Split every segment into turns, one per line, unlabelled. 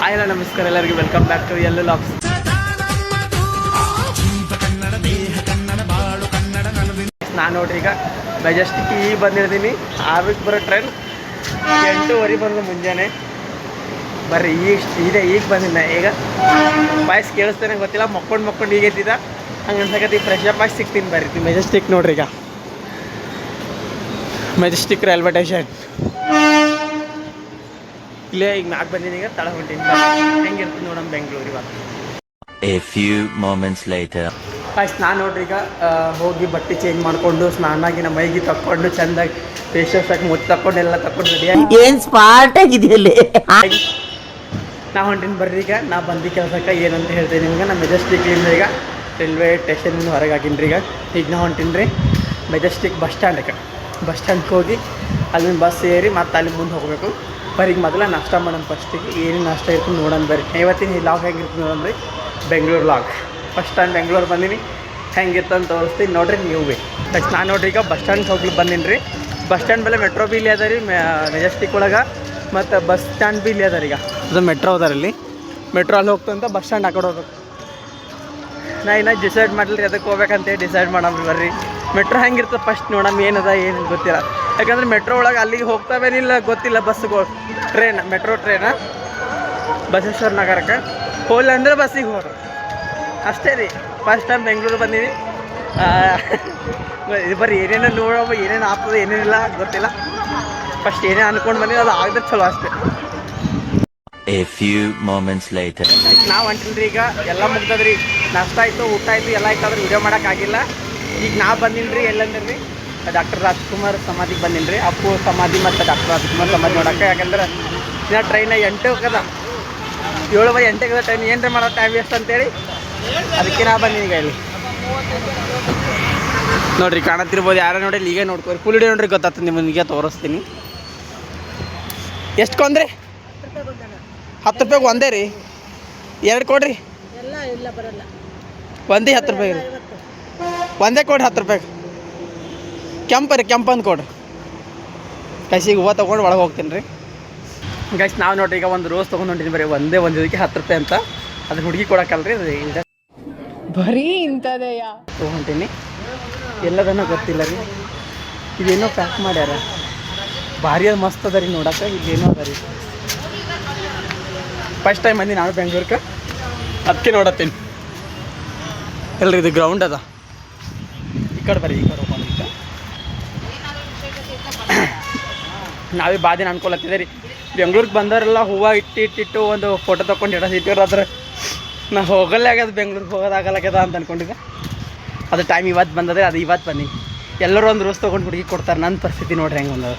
Hi hello ನಮಸ್ಕಾರ ಎಲ್ಲರಿಗೂ welcome back to ಎಲ್ಲು ಲಾಗ್ಸ್. ನಾನು ನೋಡ್ರಿ ಈಗ ಮೆಜೆಸ್ಟಿಕ್ ಈಗ ಬಂದಿರ್ತೀನಿ. 6ಕ್ಕೆ ಬರೋ ಟ್ರೈನ್ 8:15 ಬಂದು ಮುಂಜಾನೆ ಬರ್ರಿ. ಈಗ ಬಂದಿದ್ದ. ಈಗ ವಾಯ್ಸ್ ಕೇಳಿಸ್ತೇನೆ ಗೊತ್ತಿಲ್ಲ, ಮಕ್ಕೊಂಡು ಈಗ ಎದ್ದಿದ್ದ. ಹಂಗೆ ಅನ್ಸಕತ್ತಿ ಫ್ರೆಶ್ ಅಪ್ ಆಗಿ ಸಿಗ್ತೀನಿ ಬರ್ರಿ. ಮೆಜೆಸ್ಟಿಕ್ ನೋಡ್ರಿ, ಈಗ ಮೆಜೆಸ್ಟಿಕ್ ರೈಲ್ವೆ ಸ್ಟೇಷನ್ ಇಲ್ಲೇ. ಈಗ ಮ್ಯಾಗ ಬಂದಿನಿ, ಈಗ ತಳ ಹೊಂಟೀನಿ. ಹೆಂಗಿರ್ತೀನಿ ನೋಡೋಣ ಬೆಂಗಳೂರು ಇವಾಗ.
A few moments later.
ನಾನು ನೋಡ್ರಿ ಈಗ ಹೋಗಿ ಬಟ್ಟೆ ಚೇಂಜ್ ಮಾಡಿಕೊಂಡು ಸ್ನಾನಾಗಿ ನಮ್ಮ ಮೈಗೆ ತಕ್ಕೊಂಡು ಚೆಂದಾಗಿ ಫೇಸ್ ವಾಶ್ ಹಾಕಿ ಮುತ್ತು ತಕ್ಕೊಂಡು ಎಲ್ಲ ತಕ್ಕೊಂಡು ರೆಡಿಯಾಗಿ
ಏನು ಸ್ಮಾರ್ಟ್ ಆಗಿದೆಯಲ್ಲಿ
ನಾ ಹೊಂಟೀನಿ ಬರ್ರಿ. ಈಗ ನಾ ಬಂದು ಕೆಲಸಕ್ಕೆ ಏನಂತ ಹೇಳ್ತೀನಿ ನಿಮ್ಗೆ. ನಾನು ಮೆಜೆಸ್ಟಿಕ್ಲಿಂದ ಈಗ ರೈಲ್ವೆ ಸ್ಟೇಷನಿಂದ ಹೊರಗೆ ಹಾಕಿನಿ ರೀ. ಈಗ ನಾ ಹೊಂಟೀನಿ ರೀ ಮೆಜೆಸ್ಟಿಕ್ ಬಸ್ ಸ್ಟ್ಯಾಂಡ್ಗೆ. ಬಸ್ ಸ್ಟ್ಯಾಂಡ್ಗೆ ಹೋಗಿ ಅಲ್ಲಿಂದ ಬಸ್ ಏರಿ ಮತ್ತು ಅಲ್ಲಿ ಮುಂದೆ ಹೋಗಬೇಕು. ಬರೀಗ ಮೊದಲ ನಾಷ್ಟ ಮಾಡೋಣ. ಫಸ್ಟಿಗೆ ಏನೇನು ನಾಷ್ಟ ಇರ್ತೀನಿ ನೋಡೋಣ ಬರ್ರಿ. ಇವತ್ತಿನ ಲಾಗ್ ಹೆಂಗಿರ್ತೀನಿ ನೋಡೋಣ ರೀ. Bengaluru log. First time Bengaluru ಬಂದೀನಿ, ಹೆಂಗಿರ್ತಂತ ತೋರಿಸ್ತೀನಿ ನೋಡ್ರಿ ನೀವು ಭೀ. ನೆಕ್ಸ್ಟ್ ನಾನು ನೋಡ್ರಿ ಈಗ ಬಸ್ ಸ್ಟ್ಯಾಂಡ್ಗೆ ಹೋಗ್ಲಿಕ್ಕೆ ಬಂದೀನಿ ರೀ. ಬಸ್ ಸ್ಟ್ಯಾಂಡ್ ಮೇಲೆ ಮೆಟ್ರೋ ಬಿ ಇಲ್ಲಿ ಅದ ರೀ ಮೆಜೆಸ್ಟಿಕ್ ಒಳಗೆ. ಮತ್ತು ಬಸ್ ಸ್ಟ್ಯಾಂಡ್ ಬಿ ಇಲ್ಲಿ ಅದ ರೀ. ಈಗ ಅದು ಮೆಟ್ರೋ ಅದಾರಲ್ಲಿ. ಮೆಟ್ರೋ ಅಲ್ಲಿ ಹೋಗ್ತಂತ ಬಸ್ ಸ್ಟ್ಯಾಂಡ್ ಆ ಕಡೆ ಹೋಗ್ಬೇಕು. ನಾ ಇನ್ನೂ ಡಿಸೈಡ್ ಮಾಡಲಿ ಅದಕ್ಕೆ ಹೋಗ್ಬೇಕಂತೇಳಿ ಡಿಸೈಡ್ ಮಾಡೋಣ ಬರ್ರಿ. ಮೆಟ್ರೋ ಹೆಂಗಿರ್ತದೆ ಫಸ್ಟ್ ನೋಡೋಣ, ಏನದ ಏನು ಗೊತ್ತಿಲ್ಲ. ಯಾಕಂದ್ರೆ ಮೆಟ್ರೋ ಒಳಗೆ ಅಲ್ಲಿಗೆ ಹೋಗ್ತಾವೇನಿಲ್ಲ ಗೊತ್ತಿಲ್ಲ. ಬಸ್ಗಳು ಟ್ರೈನ್, ಮೆಟ್ರೋ ಟ್ರೈನ ಬಸವೇಶ್ವರ ನಗರಕ್ಕೆ ಹೋಗ್ಲಿ ಅಂದರೆ ಬಸ್ಸಿಗೆ ಹೋಗ್ರಿ ಅಷ್ಟೇ ರೀ. ಫಸ್ಟ್ ಟೈಮ್ ಬೆಂಗಳೂರು ಬಂದೀನಿ. ಇದು ಬರ್ರಿ ಏನೇನೋ ನೋಡೋ, ಏನೇನು ಆಗ್ತದೆ ಏನೇನಿಲ್ಲ ಗೊತ್ತಿಲ್ಲ. ಫಸ್ಟ್ ಏನೇನು ಅಂದ್ಕೊಂಡು ಬಂದಿದ್ದು ಅದು ಆಗದೆ ಚಲೋ ಅಷ್ಟೇ.
A few moments later.
ನಾವು ಹೊಂಟಿನಿ ರೀ. ಈಗ ಎಲ್ಲ ಮುಗ್ದದ್ರಿ. ನಾಷ್ಟ ಆಯಿತು, ಊಟ ಆಯಿತು, ಎಲ್ಲ ಆಯ್ತು. ಆದ್ರೆ ವಿಡಿಯೋ ಮಾಡೋಕ್ಕಾಗಿಲ್ಲ. ಈಗ ನಾ ಬಂದೀನಿ ರೀ ಎಲ್ಲಂದ್ರೆ ರೀ ಡಾಕ್ಟರ್ ರಾಜ್ಕುಮಾರ್ ಸಮಾಧಿಗೆ ಬಂದೀನಿ ರೀ. ಅಪ್ಪು ಸಮಾಧಿ ಮತ್ತು ಡಾಕ್ಟರ್ ರಾಜ್ಕುಮಾರ್ ಸಮಾಧಿ ನೋಡೋಕ್ಕೆ. ಯಾಕಂದ್ರೆ ಇನ್ನು ಟ್ರೈನ 8 ಹೋಗದ, 7:08 ಟ್ರೈನ್. ಏನ್ರಿ ಮಾಡೋ ಟೈಮ್ ವೇಸ್ಟ್ ಅಂತೇಳಿ ಅದಕ್ಕೆ ನಾ ಬಂದೀನಿ ಈಗ ಇಲ್ಲಿ. ನೋಡಿರಿ ಕಾಣತ್ತಿರ್ಬೋದು ಯಾರೋ ನೋಡಿ. ಈಗ ನೋಡ್ಕೊರಿ ಫುಲ್ ವಿಡಿಯೋ ನೋಡ್ರಿ, ಗೊತ್ತಾಗ್ತದೆ ನಿಮಗೆ ತೋರಿಸ್ತೀನಿ. ಎಷ್ಟು ಕೊಂದ್ರಿ? 10 ರೂಪಾಯಿಗೆ ಒಂದೇ ರೀ. 2 ಕೊಡ್ರಿ. ಒಂದೇ 10 ರೂಪಾಯಿ ರೀ. ಒಂದೇ ಕೊಡ್ರಿ 10 ರೂಪಾಯಿಗೆ. ಕೆಂಪು ರೀ, ಕೆಂಪಂದು ಕೊಡ್ರಿ. ಕೈಸಿಗೆ ಹೂವು ತೊಗೊಂಡು ಒಳಗೆ ಹೋಗ್ತೀನಿ ರೀ. ಗೈಸ್ ನಾವು ನೋಡ್ರಿ ಈಗ ಒಂದು ರೋಸ್ ತೊಗೊಂಡು ಹೊಂಟೀನಿ. ಬರೀ ಒಂದೇ ಇದಕ್ಕೆ 10 ರೂಪಾಯಿ ಅಂತ. ಅದ್ರ ಹುಡುಗಿ ಕೊಡೋಕ್ಕಲ್ರಿ, ಅದು ಬರೀ ಇಂಥದೆಯ ತೊಗೊಂಟೀನಿ. ಎಲ್ಲದನ್ನ ಗೊತ್ತಿಲ್ಲ ರೀ. ಇದೇನೋ ಪ್ಯಾಕ್ ಮಾಡ್ಯಾರ, ಭಾರಿ ಅದು ಮಸ್ತ್ ಅದ ರೀ ನೋಡೋಕೆ. ಇಲ್ಲೇನೋ ಅದ ರೀ. ಫಸ್ಟ್ ಟೈಮ್ ಬಂದು ನಾನು ಬೆಂಗಳೂರಿಗೆ, ಅದಕ್ಕೆ ನೋಡತ್ತೀನಿ. ಎಲ್ರಿ ಇದು ಗ್ರೌಂಡ್ ಅದ. ಈ ಕಡೆ ಬರ್ರಿ, ಈ ಕಡೆ ಹೋಗೋಣ. ಈಗ ನಾವೇ ಬಾದಿನ ಅನ್ಕೊಳತ್ತಿದೆ ರೀ. ಬೆಂಗ್ಳೂರಿಗೆ ಬಂದವರೆಲ್ಲ ಹೂವು ಇಟ್ಟಿಟ್ಟು ಒಂದು ಫೋಟೋ ತೊಗೊಂಡು ಇಟ್ಟಿವ್ರು. ಆದ್ರೆ ನಾ ಹೋಗಲ್ಲೇ ಆಗ್ಯದ, ಬೆಂಗ್ಳೂರಿಗೆ ಹೋಗೋದಾಗಲ್ಲಾಗ್ಯದ ಅಂತ ಅಂದ್ಕೊಂಡಿದ್ದೆ. ಅದು ಟೈಮ್ ಇವತ್ತು ಬಂದದೆ, ಅದು ಇವತ್ತು ಬನ್ನಿ. ಎಲ್ಲರೂ ಒಂದು ರೋಸ್ ತೊಗೊಂಡು ಹುಡುಗಿ ಕೊಡ್ತಾರೆ. ನನ್ನ ಪರಿಸ್ಥಿತಿ ನೋಡ್ರಿ ಹೆಂಗೆ ಬಂದದ.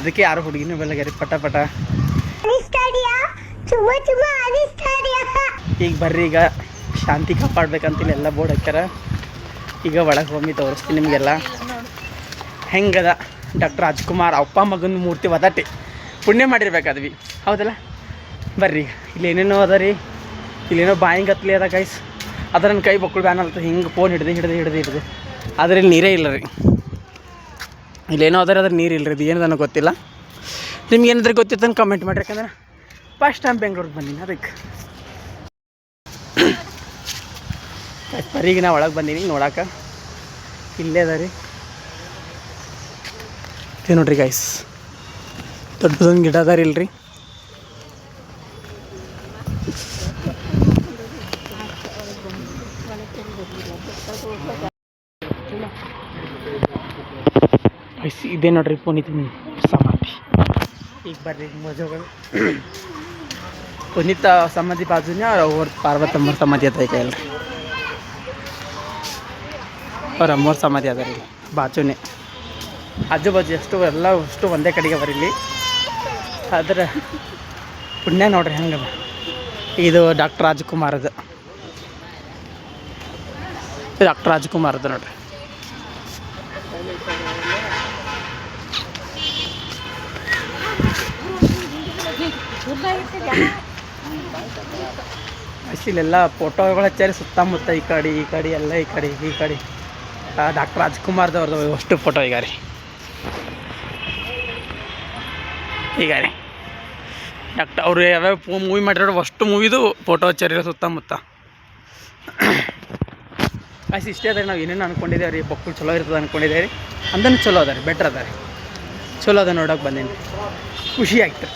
ಅದಕ್ಕೆ ಯಾರು ಹುಡುಗಿನೂ ಬೆಳಗ್ಯಾರಿ ಪಟ ಪಟ. ಈಗ ಬರ್ರಿ, ಈಗ ಶಾಂತಿ ಕಾಪಾಡ್ಬೇಕಂತಿಲ್ಲ ಎಲ್ಲ ಬೋರ್ಡ್ ಹಾಕ್ಯಾರ. ಈಗ ಒಳಗೆ ಹೋಗಿ ತೋರಿಸ್ತೀನಿ ನಿಮಗೆಲ್ಲ ಹೆಂಗದ. ಡಾಕ್ಟರ್ ರಾಜ್ಕುಮಾರ್ ಅಪ್ಪ ಮಗನ ಮೂರ್ತಿ ಒದಟಿ ಪುಣ್ಯ ಮಾಡಿರ್ಬೇಕಾದ್ವಿ, ಹೌದಲ್ಲ? ಬರ್ರಿ ಇಲ್ಲಿ ಏನೇನೋ ಅದ ರೀ. ಇಲ್ಲೇನೋ ಬಾಯಿಂಗ್ ಹತ್ತಲಿ ಅದ ಗೈಸ್. ಅದ್ರ ನನ್ನ ಕೈ ಬಕ್ಕಳು ಬ್ಯಾನ್ ಆಗ್ತದೆ. ಹಿಂಗೆ ಫೋನ್ ಹಿಡ್ದು ಆದರೆ ಇಲ್ಲಿ ನೀರೇ ಇಲ್ಲ ರೀ. ಇಲ್ಲೇನೋ ಅದ್ರ ನೀರು ಇಲ್ಲ ರೀ. ಇದು ಏನದನ್ನೋ ಗೊತ್ತಿಲ್ಲ. ನಿಮ್ಗೆ ಏನಾದ್ರೂ ಗೊತ್ತಿತ್ತು ಅಂತ ಕಮೆಂಟ್ ಮಾಡಿರಿ. ಯಾಕಂದ್ರೆ ಫಸ್ಟ್ ಟೈಮ್ ಬೆಂಗ್ಳೂರಿಗೆ ಬಂದೀನಿ ಅದಕ್ಕೆ. ಬರೀಗ ನಾ ಒಳಗೆ ಬಂದೀನಿ ನೋಡೋಕೆ. ಇಲ್ಲೇ ಅದ ರೀ. ಇದು ನೋಡ್ರಿ ಗೈಸ್, ದೊಡ್ಡದೊಂದು ಗಿಡ ಅದಾರ ಇಲ್ರಿ. ಇದೇ ನೋಡ್ರಿ ಪುನೀತ್ ಸಮಾಧಿ. ಈಗ ಬರ್ರಿ ಮಜೋಗಳು. ಪುನೀತ್ ಸಮಾಧಿ ಬಾಜುನೇ ಅವ್ರ ಪಾರ್ವತಮ್ಮರ ಸಮಾಧಿ ಅದ. ಈಗ ಎಲ್ರಿ ಅವ್ರ ಅಮ್ಮವ್ರ ಸಮಾಧಿ ಅದ ರೀ ಬಾಜುನೇ. ಆಜು ಬಾಜು ಅಷ್ಟು ಒಂದೇ ಕಡೆಗೆ ಬರೀಲಿ. ಆದ್ರೆ ಪುಣ್ಯ ನೋಡ್ರಿ ಹೆಂಗದ. ಇದು ಡಾಕ್ಟರ್ ರಾಜ್ಕುಮಾರದು. ಡಾಕ್ಟರ್ ರಾಜ್ಕುಮಾರದು ನೋಡ್ರಿ. ಇಲ್ಲೆಲ್ಲ ಫೋಟೋಗಳು ಹಚ್ಚಾರಿ ಸುತ್ತಮುತ್ತ. ಈ ಕಡೆ ಎಲ್ಲ ಈ ಕಡೆ ಡಾಕ್ಟರ್ ರಾಜ್ಕುಮಾರ್ದವ್ರದ್ದು ಅಷ್ಟು ಫೋಟೋ ಈಗ ರೀ. ಯಾಕೆ ಅವ್ರು ಯಾವ್ಯಾವ ಮೂವಿ ಮಾಡಿರೋ ಅಷ್ಟು ಮೂವಿದು ಫೋಟೋ ಹಚ್ಚಾರ ಸುತ್ತಮುತ್ತ. ಕಾಯ್ಸಿ ಇಷ್ಟೇ ಅದ ನಾವು ಏನೇನು ಅಂದ್ಕೊಂಡಿದ್ದೇವೆ ರೀ, ಬೊಕ್ಕಳು ಚಲೋ ಇರ್ತದೆ ಅಂದ್ಕೊಂಡಿದ್ದೇವೆ ರೀ. ಅಂದನು ಚಲೋ ಅದ ರೀ, ಬೆಟ್ರ್ ಅದ ರೀ, ಚಲೋ ಅದ ನೋಡೋಕೆ ಬಂದೀನಿ. ಖುಷಿ ಆಗ್ತದೆ,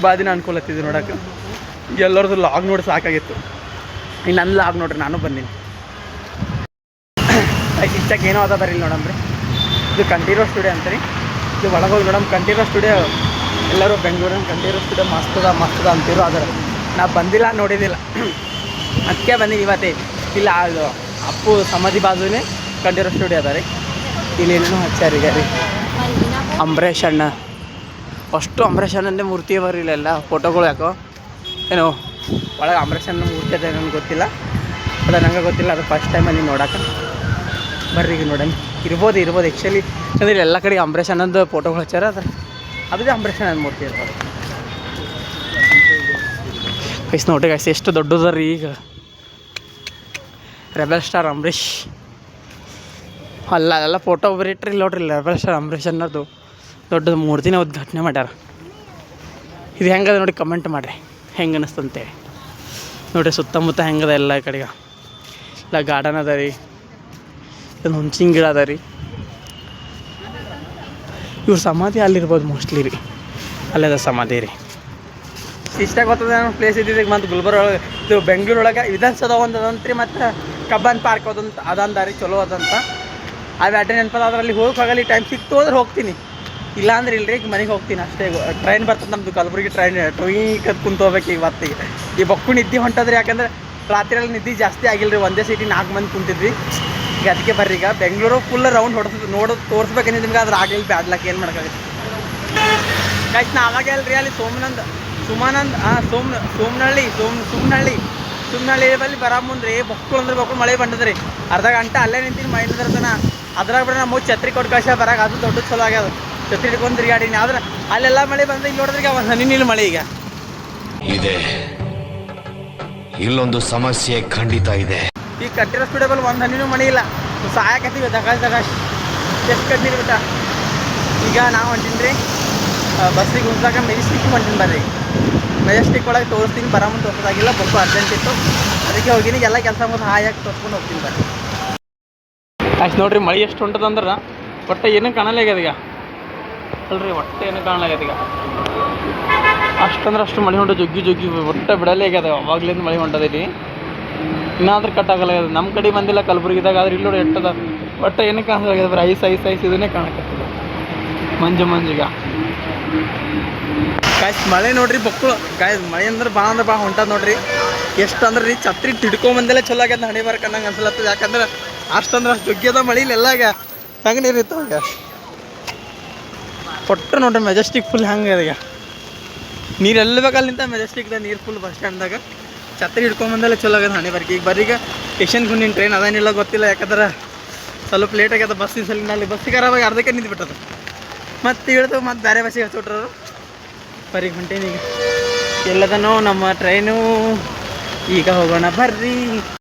ಭಾಳ ದಿನ ಅನ್ಕೊಳತ್ತಿದ್ದು ನೋಡೋಕೆ. ಎಲ್ಲರದ್ದು ಲಾಗ್ ನೋಡಿ ಸಾಕಾಗಿತ್ತು. ಇನ್ನು ನನ್ನ ಲಾಗ್ ನೋಡ್ರಿ, ನಾನು ಬಂದೀನಿ. ಆಯ್ತು ಇಷ್ಟಕ್ಕೆ ಏನೋ ಅದ ರೀ ನೋಡಮ್ರಿ. ಇದು ಕಂಠೀರವ ಸ್ಟುಡಿಯೋ ಅಂತ ರೀ. ಇದು ಒಳಗೆ ಹೋಗಿ ನೋಡಮ್. ಕಂಠೀರವ ಸ್ಟುಡಿಯೋ ಎಲ್ಲರೂ ಬೆಂಗಳೂರಿನ ಕಂಠೀರವ ಸ್ಟುಡಿಯೋ ಮಸ್ತದ ಅಂತೀರು. ಆದರೆ ನಾ ಬಂದಿಲ್ಲ, ನೋಡಿದ್ದಿಲ್ಲ, ಅದಕ್ಕೆ ಬಂದೀನಿ ಇವತ್ತೇ. ಇಲ್ಲ ಅದು ಅಪ್ಪು ಸಮಾಧಿ ಬಾಜುನೇ ಕಂಠೀರವ ಸ್ಟುಡಿಯೋ ಅದ ರೀ. ಇಲ್ಲಿ ಏನೇನೋ ಹಚ್ಚಾರೀಗ ರೀ. ಅಂಬರೀಷ್ ಅಣ್ಣ, ಅಷ್ಟು ಅಂಬರೀಷ್ ಅಣ್ಣಂದೇ ಮೂರ್ತಿ ಅವ ರೀ ಇಲ್ಲೆಲ್ಲ ಫೋಟೋಗಳು. ಯಾಕೋ ಏನೋ ಒಳಗೆ ಅಂಬರೀಷ್ ಅಣ್ಣ ಮೂರ್ತಿ ಅದ ನನಗೆ ಗೊತ್ತಿಲ್ಲ, ಅದು ನಂಗೆ ಗೊತ್ತಿಲ್ಲ. ಅದು ಫಸ್ಟ್ ಟೈಮ್ ಅಲ್ಲಿ ನೋಡೋಕೆ ಬರ್ರಿ ಈಗ ನೋಡೋಣ. ಇರ್ಬೋದು ಆ್ಯಕ್ಚುಲಿ, ಅಂದರೆ ಎಲ್ಲ ಕಡೆ ಅಂಬರೀಷ್ ಅಣ್ಣಂದು ಫೋಟೋಗಳು ಹಚ್ಚಾರ. ಅದೇ ಅಂಬರೀಷ್ ಅಣ್ಣನ ಮೂರ್ತಿ ಇರ್ಬೋದು. ಗೈಸ್ ನೋಡ್ರಿ ಗೈಸ್, ಎಷ್ಟು ದೊಡ್ಡದ ರೀ ಈಗ ರೆಬೆಲ್ ಸ್ಟಾರ್ ಅಂಬರೀಷ್. ಅಲ್ಲ ಫೋಟೋ ಬರೀಟ್ರಿ ನೋಡ್ರಿ, ರೆಬೆಲ್ ಸ್ಟಾರ್ ಅಂಬರೀಷ್ ಅನ್ನೋದು ದೊಡ್ಡದು ಮೂರ್ತಿನ ಉದ್ಘಾಟನೆ ಮಾಡ್ಯಾರ. ಇದು ಹೆಂಗದ ನೋಡಿ ಕಮೆಂಟ್ ಮಾಡಿರಿ, ಹೆಂಗೆ ಅನ್ನಿಸ್ತಂತೇಳಿ. ನೋಡಿರಿ ಸುತ್ತಮುತ್ತ ಹೆಂಗದ ಎಲ್ಲ ಕಡೆಗೆ. ಇಲ್ಲ ಗಾರ್ಡನ್ ಅದ ರೀ, ಒಂದು ಹುಣ್ಸಿನ ಗಿಡ ಅದ ರೀ. ಇವ್ರ ಸಮಾಧಿ ಅಲ್ಲಿರ್ಬೋದು ಮೋಸ್ಟ್ಲಿ ರೀ, ಅಲ್ಲದ ಸಮಾಧಿ ರೀ. ಇಷ್ಟ ಗೊತ್ತದ ಪ್ಲೇಸ್ ಇದ್ದಿದ್ದಕ್ಕೆ. ಮತ್ತು ಗುಲ್ಬರ್ಗ ಒಳಗೆ ಇದು ಬೆಂಗಳೂರೊಳಗೆ ವಿಧಾನಸೌಧ ಒಂದು ಅದಂತ್ರಿ, ಮತ್ತು ಕಬ್ಬನ್ ಪಾರ್ಕ್ ಅದಂತ ರೀ, ಚಲೋ ಅದಂತ. ಅವು ಅಡ್ಡೆ ನೆನಪದ. ಅದರಲ್ಲಿ ಹೋಗಲಿ ಟೈಮ್ ಸಿಕ್ತು ಅಂದ್ರೆ ಹೋಗ್ತೀನಿ, ಇಲ್ಲಾಂದ್ರೆ ಇಲ್ರಿ ಈಗ ಮನೆಗೆ ಹೋಗ್ತೀನಿ ಅಷ್ಟೇ. ಟ್ರೈನ್ ಬರ್ತದೆ ನಮ್ಮದು ಕಲಬುರಗಿ ಟ್ರೈನ್ ಕುಂತು ಹೋಗ್ಬೇಕು ಈಗ ಇವತ್ತಿಗೆ. ಈ ಬಕ್ಕು ನಿದ್ದೆ ಹೊಂಟದ್ರಿ, ಯಾಕಂದ್ರೆ ರಾತ್ರಿಯಲ್ಲಿ ನಿದ್ದೆ ಜಾಸ್ತಿ ಆಗಿಲ್ಲ ರೀ. ಒಂದೇ ಸೀಟಿಗೆ 4 ಮಂದಿ ಕುಂತಿದ್ವಿ. ಈಗ ಅದಕ್ಕೆ ಬರ್ರಿ, ಈಗ ಬೆಂಗಳೂರು ಫುಲ್ ರೌಂಡ್ ತೋರಿಸ್ಬೇಕಂದ್ರೆ ನಿಮ್ಗೆ ಅದ್ರ ಆಗಲಿಲ್ಲ, ಬ್ಯಾಡ್ಲಕ್ಕೆ ಏನು ಮಾಡೋಕ್ಕಾಗುತ್ತೆ. ಗೈಸ್ ನಾ ಅವಾಗ ಅಲ್ರಿ ಅಲ್ಲಿ ಸುಮ್ನಹಳ್ಳಿ ಬಲ್ಲಿ ಬರ ಮುಂದ್ರಿ ಬಕ್ಕಳು ಅಂದ್ರೆ ಬಕ್ಕಳು ಮಳೆ ಬಂದದ್ರಿ. ಅರ್ಧ ಗಂಟೆ ಅಲ್ಲೇ ನಿಂತೀನಿ ಮೈನದರ್ತನ. ಅದ್ರಾಗ ಬಿಡ ನಮ್ಮ ಛತ್ರಿ ಕೊಟ್ಟು ಕಳ್ಸ ಬರಾಗ, ಅದು ದೊಡ್ಡ ಚಲೋ ಆಗ್ಯದ. ಛತ್ರಿ ಹಿಡ್ಕೊಂಡು ತಿರ್ಗಾಡಿನಿ. ಆದ್ರೆ ಅಲ್ಲೆಲ್ಲ ಮಳೆ ಬಂದ್ರೆ ಇಲ್ಲಿ ನೋಡಿದ್ರೆ ಒಂದು ಹನಿನಿಲ್ಲ ಮಳೆ. ಈಗ
ಇದೆ, ಇಲ್ಲೊಂದು ಸಮಸ್ಯೆ ಖಂಡಿತ ಇದೆ.
ಈಗ ಕಂಠೀರವ ಸ್ಟುಡಿಯೋ ಬಲ್ಲಿ ಒಂದು ಹನಿನೂ ಮಳೆ ಇಲ್ಲ. ಸಾಯಕತ್ತೀವಿ ದಗಾಶ್ ಎಷ್ಟು ಕಟ್ಟಿರಿ ಬಿಟ್ಟ. ಈಗ ನಾವು ಹೊಂಟೀನಿ ರೀ ಬಸ್ಸಿಗೆ ಉಂಟಾಗ ಮೆಜೆಸ್ಟಿಕ್ ಹೊಂಟೀನಿ. ಬರ್ರಿ ಮೆಜೆಸ್ಟಿಕ್ ಒಳಗೆ ತೋರಿಸ್ತೀನಿ. ಬರ ಮುಂದೆ ತೋರಿಸೋದಾಗಿಲ್ಲ, ಬಸ್ಸು ಅರ್ಜೆಂಟ್ ಇತ್ತು, ಅದಕ್ಕೆ ಹೋಗಿನಿ. ಎಲ್ಲ ಕೆಲಸ ಮುಂದೆ ಹಾಯಾಗಿ ತೋರಿಸ್ಕೊಂಡು ಹೋಗ್ತೀನಿ. ಬರ್ರಿ ಅಷ್ಟು ನೋಡ್ರಿ ಮಳೆ ಎಷ್ಟು ಹೊಂಟದಂದ್ರೆ ಒಟ್ಟು ಏನೂ ಕಾಣಲಾಗ್ಯದ ಈಗ ಅಲ್ರಿ, ಒಟ್ಟು ಏನೂ ಕಾಣಲಾಗ್ಯದ ಈಗ. ಅಷ್ಟಂದ್ರೆ ಅಷ್ಟು ಮಳೆ ಹೊಂಟು ಜೊಗ್ಗಿ ಒಟ್ಟು ಬಿಡಲೇ ಆಗ್ಯದ. ಅವಾಗ್ಲಿಂದ ಮಳೆ ಹೊಂಟದಿರಿ, ಇನ್ನಾದ್ರೂ ಕಟ್ ಆಗಲಾಗ್ಯದ. ನಮ್ಮ ಕಡೆ ಬಂದಿಲ್ಲ ಕಲಬುರಗಿದಾಗ, ಆದ್ರೆ ಇಲ್ಲಿ ನೋಡಿ ಎಟ್ಟದ ಒಟ್ಟು ಏನೂ ಕಾಣಲಾಗ್ಯದ. ಬರೀ ಐಸ್ ಇದನ್ನೇ ಕಾಣಕತ್ತದ, ಮಂಜುಗ. ಗಾಯ್ಸ್ ಮಳೆ ನೋಡ್ರಿ ಬಕ್ಕಳು. ಗಾಯ್ಸ್ ಮಳೆ ಅಂದ್ರೆ ಭಾಳ ಹೊಂಟದ ನೋಡ್ರಿ. ಎಷ್ಟು ಅಂದ್ರೆ ರೀ ಛತ್ರಿ ತಿಡ್ಕೊಂಬಂದೆಲ್ಲ ಚಲೋ ಆಗ್ಯದ. ಹಣೆ ಬರ್ಕಂದಂಗೆ ಅನ್ಸಲತ್ತದ, ಯಾಕಂದ್ರೆ ಅಷ್ಟಂದ್ರೆ ಅಷ್ಟು ಜೊಗ್ಗ್ಯದ ಮಳೆ ಇಲ್ಲೆಲ್ಲ. ಈಗ ಹೆಂಗೆ ನೀರಿತ್ತು ಈಗ ಕೊಟ್ಟರು ನೋಡ್ರಿ. ಮೆಜೆಸ್ಟಿಕ್ ಫುಲ್ ಹೆಂಗೆ ಈಗ ನೀರು ಎಲ್ಲಿ ಬೇಕಲ್ಲಿ ನಿಂತ ಮೆಜೆಸ್ಟಿಕ್ದಾಗ ನೀರು ಫುಲ್ ಬಸ್ ಸ್ಟ್ಯಾಂಡ್ದಾಗ. ಛತ್ರಿ ಹಿಡ್ಕೊಂಬಂದೆಲ್ಲ ಚಲೋ ಆಗ್ಯದ ಹಣೆ ಬರ್ಕಿ. ಈಗ ಬರೀಗ ಸ್ಟೇಷನ್ಗೆ ನಿನ್ನ ಟ್ರೈನ್ ಅದೇನಿಲ್ಲ ಗೊತ್ತಿಲ್ಲ, ಯಾಕಂದ್ರೆ ಸ್ವಲ್ಪ ಲೇಟ್ ಆಗ್ಯದ ಬಸ್ಸಿನ ಸಲ. ಅಲ್ಲಿ ಬಸ್ಸಿಗೆ ಖರಾಬಾಗಿ ಅರ್ಧಕ್ಕೆ ನಿಂತು ಬಿಟ್ಟದ. ಮತ್ತೆ ಹೇಳ್ತೇವೆ, ಮತ್ತೆ ಬೇರೆ ಬಸ್ಸಿಗೆ ಹಚ್ಚಿಟ್ರು. ಬರೀಗ ಹೊಂಟೇನಿ ಈಗ. ಎಲ್ಲದನೋ ನಮ್ಮ ಟ್ರೈನು, ಈಗ ಹೋಗೋಣ ಬರ್ರಿ.